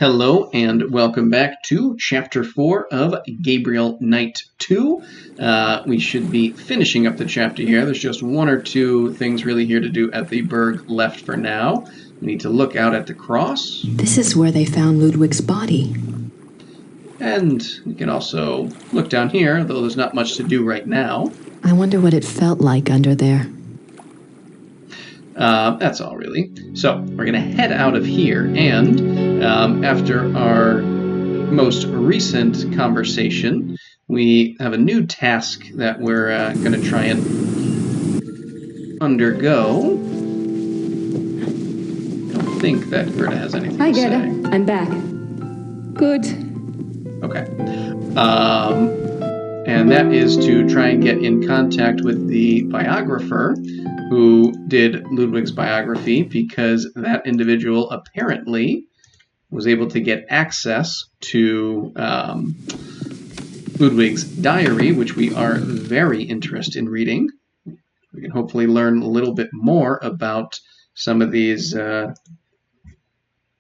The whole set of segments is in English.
Hello and welcome back to Chapter 4 of Gabriel Knight 2. We should be finishing up the chapter here. There's just one or two things really here to do at the Berg left for now. We need to look out at the cross. This is where they found Ludwig's body. And we can also look down here, though there's not much to do right now. I wonder what it felt like under there. That's all, really. So, we're going to head out of here, and after our most recent conversation, we have a new task that we're going to try and undergo. I don't think that Gerda has anything to say. Hi, Gerda. I'm back. Good. Okay. And that is to try and get in contact with the biographer who did Ludwig's biography, because that individual apparently was able to get access to Ludwig's diary, which we are very interested in reading. We can hopefully learn a little bit more about some of these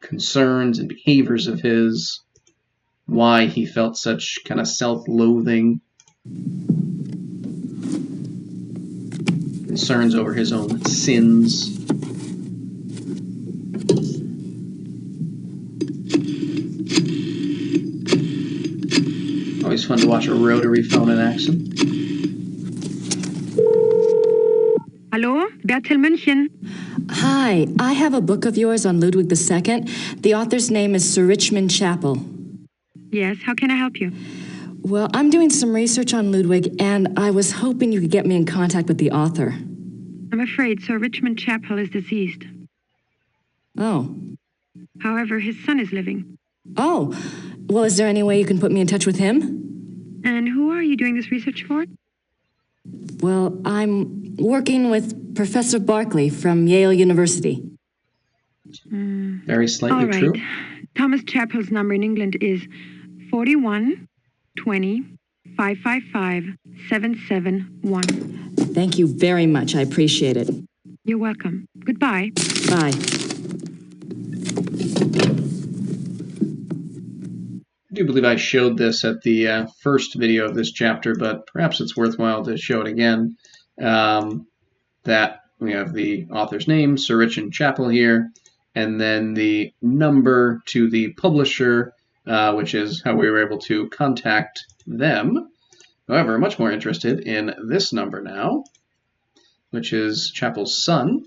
concerns and behaviors of his, why he felt such kind of self-loathing, concerns over his own sins. Always fun to watch a rotary phone in action. Hallo, Bertil München. Hi, I have a book of yours on Ludwig II. The author's name is Sir Richmond Chapel. Yes, how can I help you? Well, I'm doing some research on Ludwig, and I was hoping you could get me in contact with the author. I'm afraid Sir Richmond Chapel is deceased. Oh. However, his son is living. Oh. Well, is there any way you can put me in touch with him? And who are you doing this research for? Well, I'm working with Professor Barkley from Yale University. Very slightly All right. true. Thomas Chapel's number in England is 41 20 555 771. Thank you very much. I appreciate it. You're welcome. Goodbye. Bye. I do believe I showed this at the first video of this chapter, but perhaps it's worthwhile to show it again. That we have the author's name, Sir Richmond Chapel here, and then the number to the publisher, which is how we were able to contact them. However, much more interested in this number now, which is Chapel's son.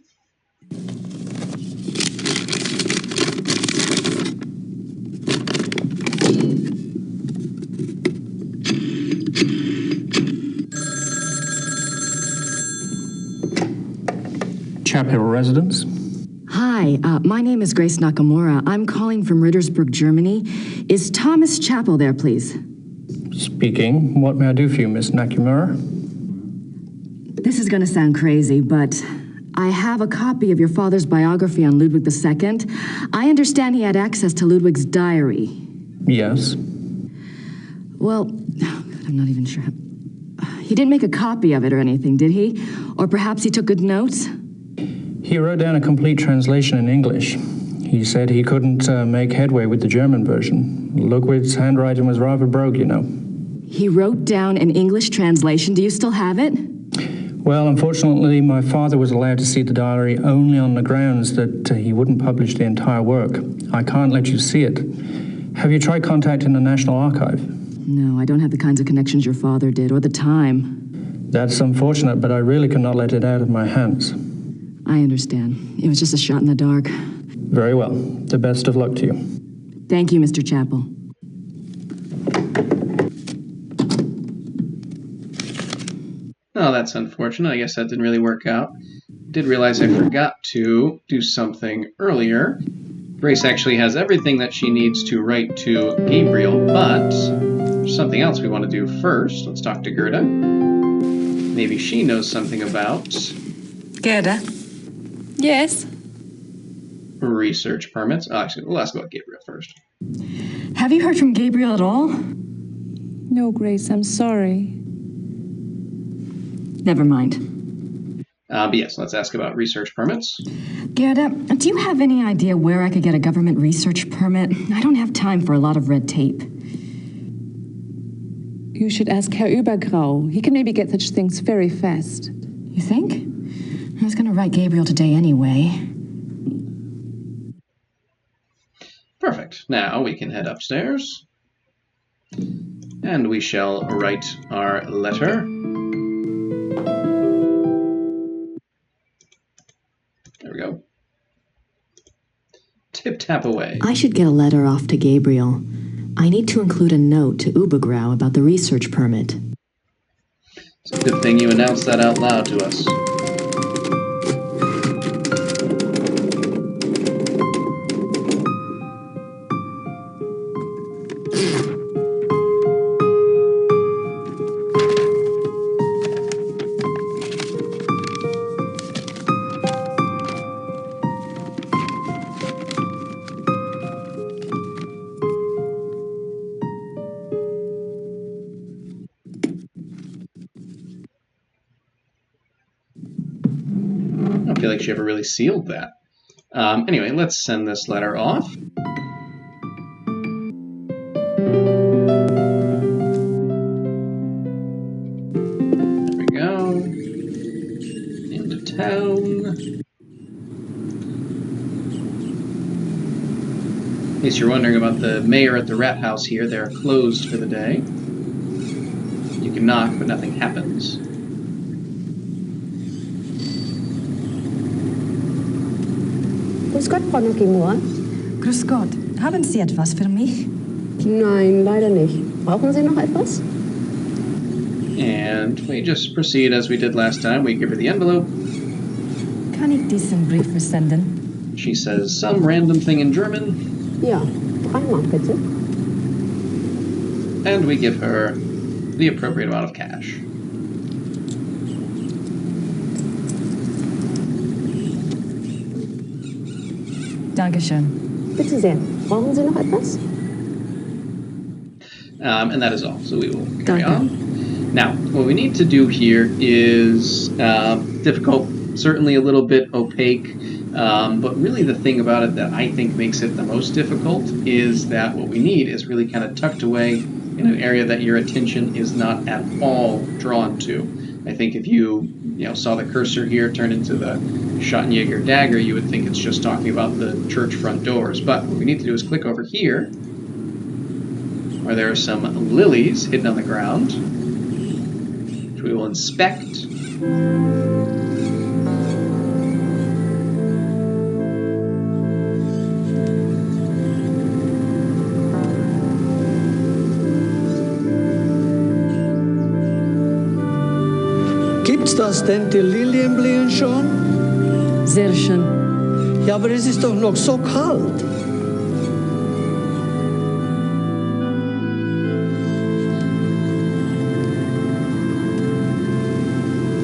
Chapel residence. Hi, my name is Grace Nakamura. I'm calling from Rittersberg, Germany. Is Thomas Chapel there, please? Speaking. What may I do for you, Miss Nakamura? This is going to sound crazy, but I have a copy of your father's biography on Ludwig II. I understand he had access to Ludwig's diary. Yes. Well, I'm not even sure. He didn't make a copy of it or anything, did he? Or perhaps he took good notes? He wrote down a complete translation in English. He said he couldn't make headway with the German version. Ludwig's handwriting was rather brogue, you know. He wrote down an English translation. Do you still have it? Well, unfortunately, my father was allowed to see the diary only on the grounds that he wouldn't publish the entire work. I can't let you see it. Have you tried contacting the National Archive? No, I don't have the kinds of connections your father did, or the time. That's unfortunate, but I really cannot let it out of my hands. I understand. It was just a shot in the dark. Very well. The best of luck to you. Thank you, Mr. Chapel. Oh, that's unfortunate. I guess that didn't really work out. Did realize I forgot to do something earlier. Grace actually has everything that she needs to write to Gabriel, but there's something else we want to do first. Let's talk to Gerda. Maybe she knows something about Gerda? Yes? research permits. Oh, actually, we'll ask about Gabriel first. Have you heard from Gabriel at all? No, Grace, I'm sorry. Never mind. But yes, let's ask about research permits. Gerda, do you have any idea where I could get a government research permit? I don't have time for a lot of red tape. You should ask Herr Übergrau. He can maybe get such things very fast. You think? I was going to write Gabriel today anyway. Perfect. Now we can head upstairs. And we shall write our letter. There we go. Tip-tap away. I should get a letter off to Gabriel. I need to include a note to Übergrau about the research permit. It's a good thing you announced that out loud to us. I don't feel like she ever really sealed that. Anyway, let's send this letter off. There we go. Into town. In case you're wondering about the mayor at the rat house here, they're closed for the day. You can knock, but nothing happens. Grüß Gott, Frau Nuckimur. Grüß Gott. Haben Sie etwas für mich? Nein, leider nicht. Brauchen Sie noch etwas? And we just proceed as we did last time. We give her the envelope. Kann ich diesen Brief versenden? She says some random thing in German. Ja, 3 Mark bitte. And we give her the appropriate amount of cash. Dankeschön. Bitte sehr. Brauchen Sie noch etwas? And that is all. So we will carry on. Now, what we need to do here is difficult, certainly a little bit opaque, but really the thing about it that I think makes it the most difficult is that what we need is really kind of tucked away in an area that your attention is not at all drawn to. I think if you saw the cursor here turn into the Schottenjäger dagger, you would think it's just talking about the church front doors. But what we need to do is click over here, where there are some lilies hidden on the ground, which we will inspect. Gibt's das denn, die Lilien blühen schon? Sehr schön. Ja, aber es ist doch noch so kalt.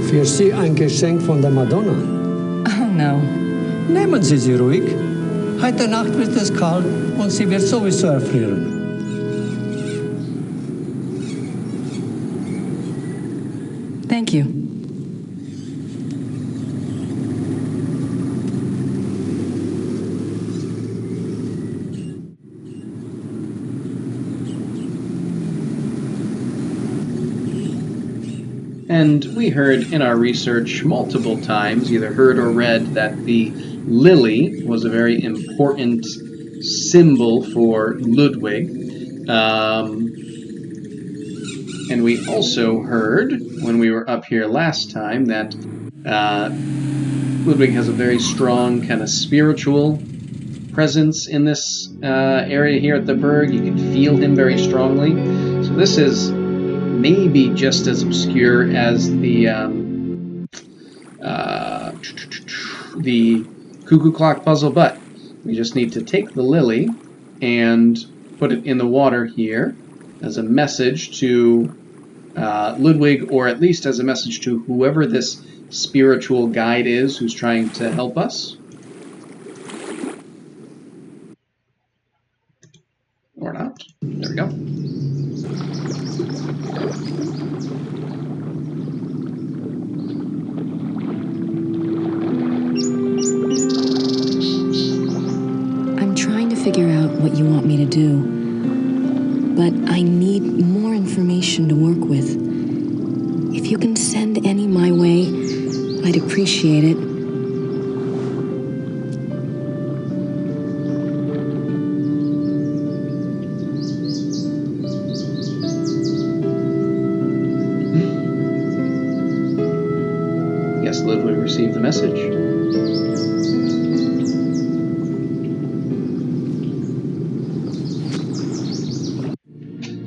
Für Sie ein Geschenk von der Madonna. Oh no. Nehmen Sie sie ruhig. Heute Nacht wird es kalt und sie wird sowieso erfrieren. Thank you. And we heard in our research multiple times, either heard or read, that the lily was a very important symbol for Ludwig. And we also heard, when we were up here last time, that Ludwig has a very strong kind of spiritual presence in this area here at the Berg. You can feel him very strongly. So this is maybe just as obscure as the cuckoo clock puzzle, but we just need to take the lily and put it in the water here as a message to Ludwig, or at least as a message to whoever this spiritual guide is who's trying to help us. Or not. There we go. what you want me to do. But I need more information to work with. If you can send any my way, I'd appreciate it. Yes, Ludwig received the message.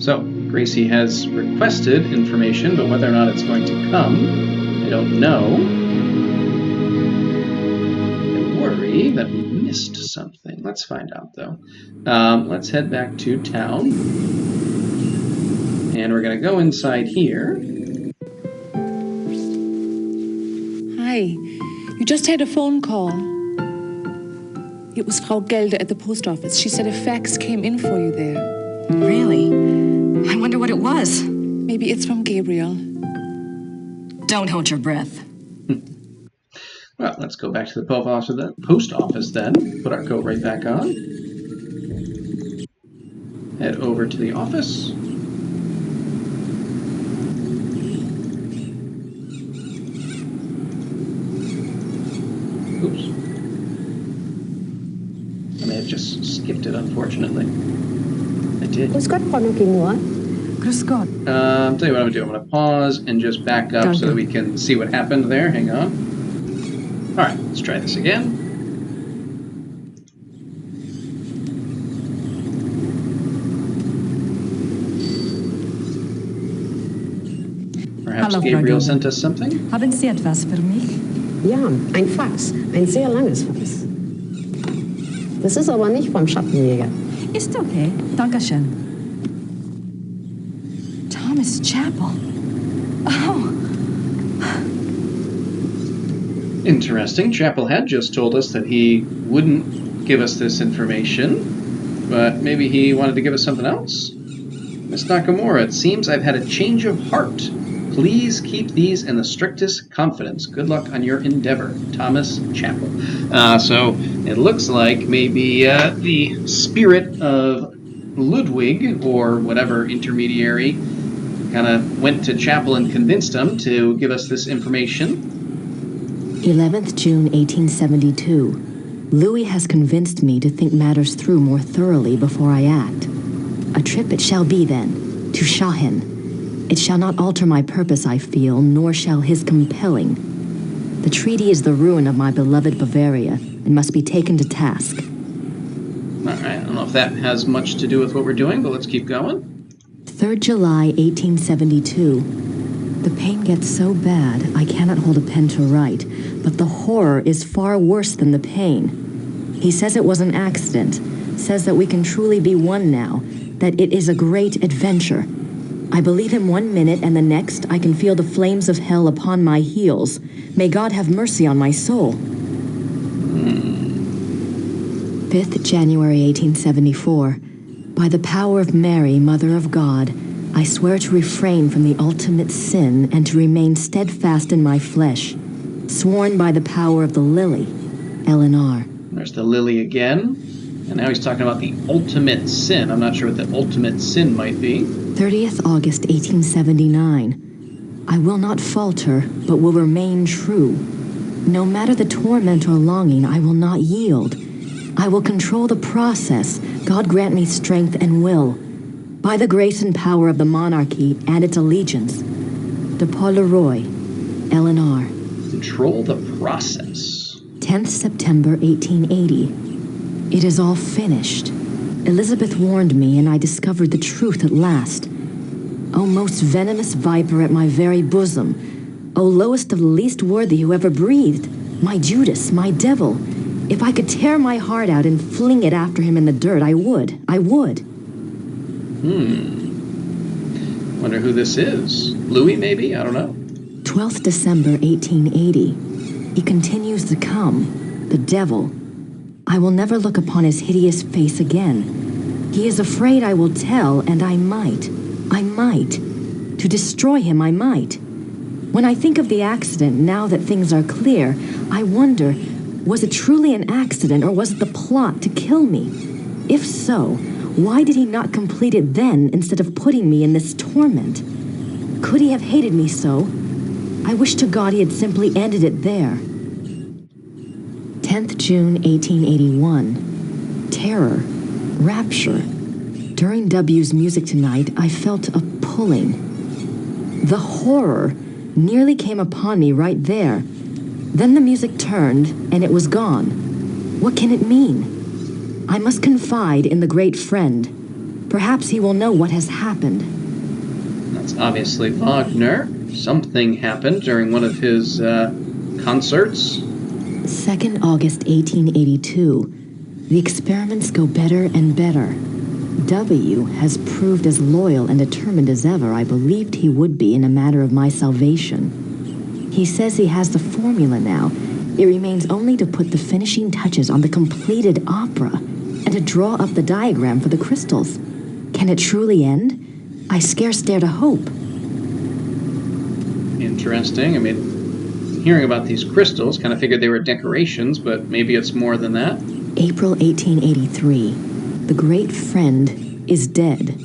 So, Gracie has requested information, but whether or not it's going to come, I don't know. I worry that we missed something. Let's find out, though. Let's head back to town. And we're going to go inside here. Hi. You just had a phone call. It was Frau Gelder at the post office. She said a fax came in for you there. Really? I wonder what it was. Maybe it's from Gabriel. Don't hold your breath. Well, let's go back to the post office then. Put our coat right back on. Head over to the office. Oops. I may have just skipped it, unfortunately. I did. Grüß Gott, Frau Nokimura. Grüß Gott. Tell you what I'm going to do. I'm going to pause and just back up so that we can see what happened there. Hang on. All right, let's try this again. Perhaps Hallo, Gabriel Frau sent us something? Haben Sie etwas für mich? Ja, ein Fax. Ein sehr langes Fax. Das ist aber nicht vom Schattenjäger. Ist okay. Dankeschön. Thomas Chapel. Oh. Interesting. Chapel had just told us that he wouldn't give us this information, but maybe he wanted to give us something else? Miss Nakamura, it seems I've had a change of heart. Please keep these in the strictest confidence. Good luck on your endeavor. Thomas Chapel. So it looks like maybe the spirit of Ludwig, or whatever intermediary, kind of went to Chapel and convinced him to give us this information. 11th June 1872. Louis has convinced me to think matters through more thoroughly before I act. A trip it shall be then, to Shahin. It shall not alter my purpose, I feel, nor shall his compelling. The treaty is the ruin of my beloved Bavaria, and must be taken to task. All right, I don't know if that has much to do with what we're doing, but let's keep going. 3rd July 1872. The pain gets so bad I cannot hold a pen to write, but the horror is far worse than the pain. He says it was an accident, says that we can truly be one now, that it is a great adventure. I believe him 1 minute, and the next I can feel the flames of hell upon my heels. May God have mercy on my soul. 5th January 1874. By the power of Mary, Mother of God, I swear to refrain from the ultimate sin and to remain steadfast in my flesh. Sworn by the power of the lily, Eleanor. There's the lily again. And now he's talking about the ultimate sin. I'm not sure what the ultimate sin might be. 30th August 1879. I will not falter, but will remain true. No matter the torment or longing, I will not yield. I will control the process. God grant me strength and will. By the grace and power of the monarchy and its allegiance. De Paul Leroy, Eleanor. Control the process. 10th September 1880. It is all finished. Elizabeth warned me, and I discovered the truth at last. O most venomous viper at my very bosom. O lowest of the least worthy who ever breathed. My Judas, my devil. If I could tear my heart out and fling it after him in the dirt, I would. I would. Wonder who this is. Louis, maybe? I don't know. 12th December 1880. He continues to come. The devil. I will never look upon his hideous face again. He is afraid I will tell, and I might. To destroy him, I might. When I think of the accident, now that things are clear, I wonder, was it truly an accident, or was it the plot to kill me? If so, why did he not complete it then instead of putting me in this torment? Could he have hated me so? I wish to God he had simply ended it there. 10th June 1881. Terror. Rapture. During W's music tonight, I felt a pulling. The horror nearly came upon me right there. Then the music turned, and it was gone. What can it mean? I must confide in the great friend. Perhaps he will know what has happened. That's obviously Wagner. Something happened during one of his concerts. 2nd August 1882. The experiments go better and better. W has proved as loyal and determined as ever I believed he would be in a matter of my salvation. He says he has the formula now. It remains only to put the finishing touches on the completed opera and to draw up the diagram for the crystals. Can it truly end? I scarce dare to hope. Interesting. I mean, hearing about these crystals, kind of figured they were decorations, but maybe it's more than that. April 1883. The great friend is dead.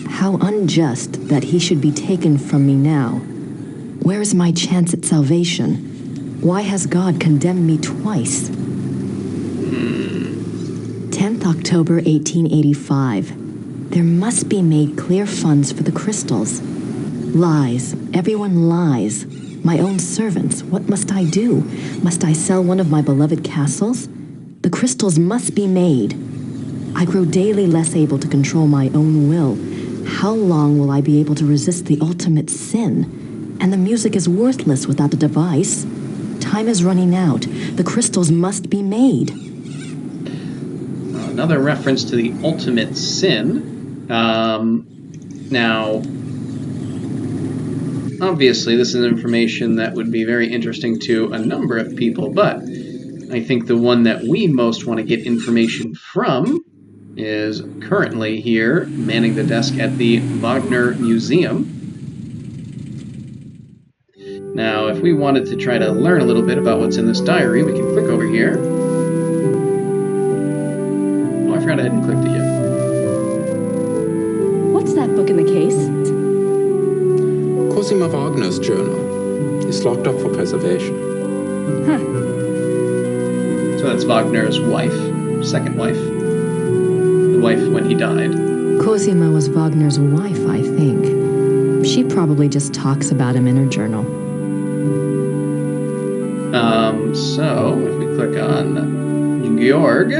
How unjust that he should be taken from me now. Where is my chance at salvation? Why has God condemned me twice? 10th October 1885. There must be made clear funds for the crystals. Lies. Everyone lies. My own servants. What must I do? Must I sell one of my beloved castles? The crystals must be made. I grow daily less able to control my own will. How long will I be able to resist the ultimate sin? And the music is worthless without the device. Time is running out. The crystals must be made. Another reference to the ultimate sin. Now, obviously, this is information that would be very interesting to a number of people, but I think the one that we most want to get information from is currently here, manning the desk at the Wagner Museum. Now, if we wanted to try to learn a little bit about what's in this diary, we can click over here. Oh, I forgot I hadn't clicked it yet. What's that book in the case? Cosima Wagner's journal. It's locked up for preservation. Huh. So that's Wagner's wife, second wife. The wife when he died. Cosima was Wagner's wife, I think. She probably just talks about him in her journal. So if we click on Georg,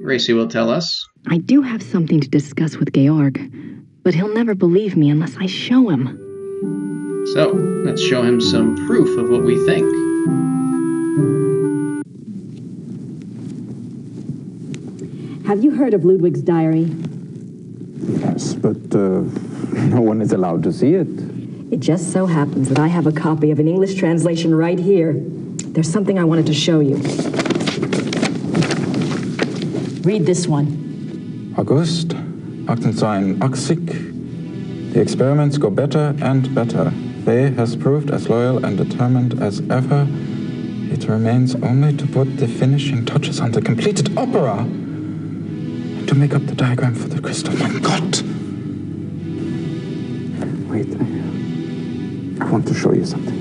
Gracie will tell us. I do have something to discuss with Georg, but he'll never believe me unless I show him. So let's show him some proof of what we think. Have you heard of Ludwig's diary? Yes, but no one is allowed to see it. It just so happens that I have a copy of an English translation right here. There's something I wanted to show you. Read this one. August 1882. The experiments go better and better. They has proved as loyal and determined as ever. It remains only to put the finishing touches on the completed opera and to make up the diagram for the crystal. My God! Wait, I want to show you something.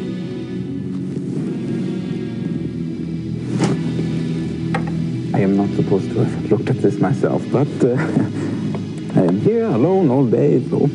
I am not supposed to have looked at this myself, but I am here alone all day, so...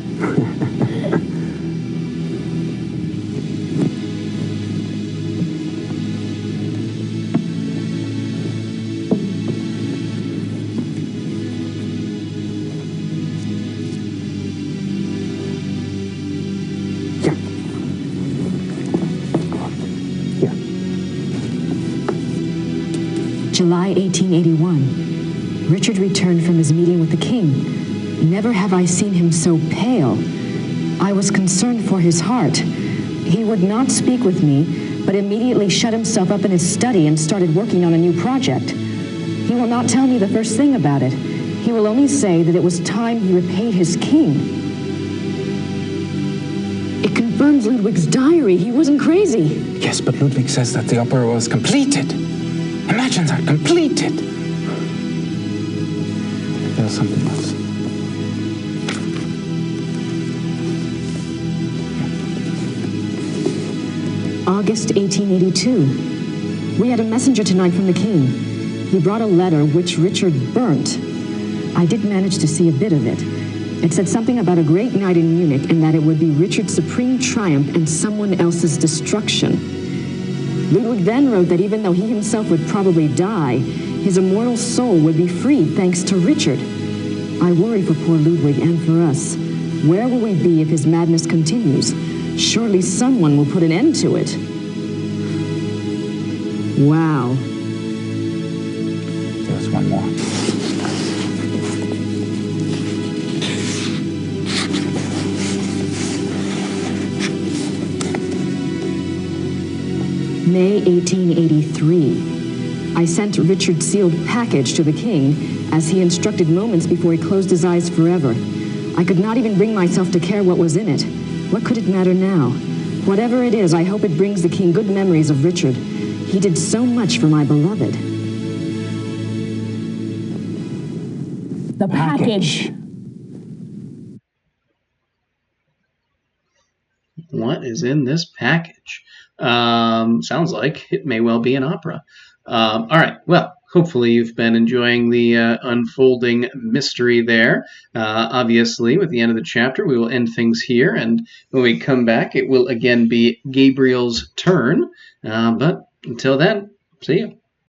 July 1881. Richard returned from his meeting with the king. Never have I seen him so pale. I was concerned for his heart. He would not speak with me, but immediately shut himself up in his study and started working on a new project. He will not tell me the first thing about it. He will only say that it was time he repaid his king. It confirms Ludwig's diary. He wasn't crazy. Yes, but Ludwig says that the opera was completed. Imagine that, completed. there's something else. August 1882. We had a messenger tonight from the king. He brought a letter which Richard burnt. I did manage to see a bit of it. It said something about a great night in Munich and that it would be Richard's supreme triumph and someone else's destruction. Ludwig then wrote that even though he himself would probably die, his immortal soul would be freed thanks to Richard. I worry for poor Ludwig and for us. Where will we be if his madness continues? Surely someone will put an end to it. Wow. There's one more. May 1883. I sent Richard's sealed package to the king, as he instructed moments before he closed his eyes forever. I could not even bring myself to care what was in it. What could it matter now? Whatever it is, I hope it brings the king good memories of Richard. He did so much for my beloved. The package. What is in this package? Sounds like it may well be an opera. All right, well, hopefully you've been enjoying the unfolding mystery there. Obviously, with the end of the chapter, we will end things here, and when we come back, it will again be Gabriel's turn. But until then, see you.